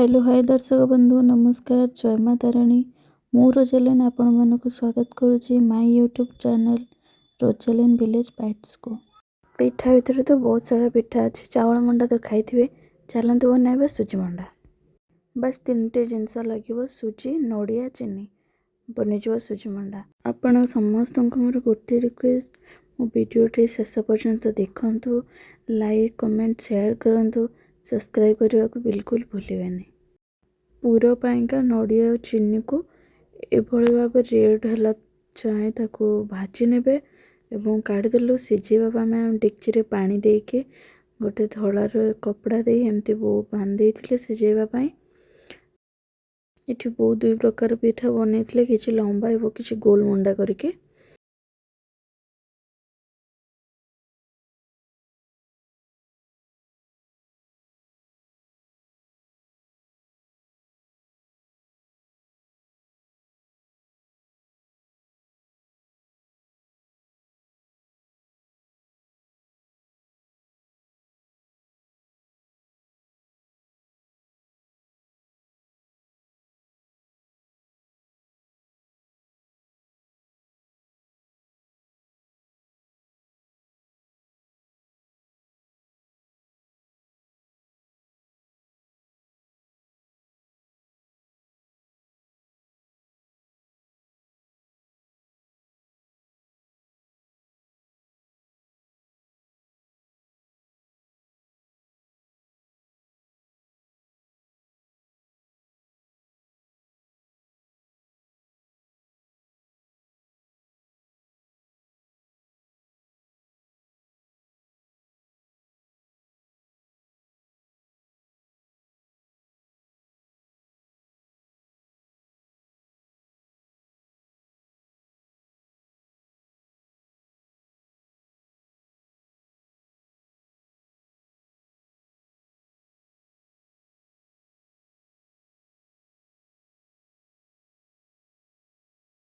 Hello hi दर्शक बंधु नमस्कार जय माता राणी मु रोजालिन आपण मानक स्वागत करुच्ची my YouTube channel Rojalin village bites को। पिठा भितर तो बहुत सारा पिठा अच्छी चावल मंडा तो खाई थे। चलतु बनाइबा सुजी मंडा। बस 3टे जिनस लगे सुजी नड़िया चीनी बनीज सुजी मंडा। आपण समस्त मोर गोटे रिक्वेस्ट मो वीडियोटी शेष पर्यंत देखंतु लाइक कमेंट शेयर करंतु सब्सक्राइब करने को बिल्कुल भूलिए। पूरा पाइका नड़िया और चीनी को एभली भाव रेड है चाहे ताको भाजी नेबे एवं काढ़ीदेलु सीझेबा आम डेक्ची पानी देके गोटे धलार कपड़ा दे एमती बो बांधे सीझेबा। ये बहुत दुई प्रकार पिठा बनई कि लंबा और कि गोल मंडा करके।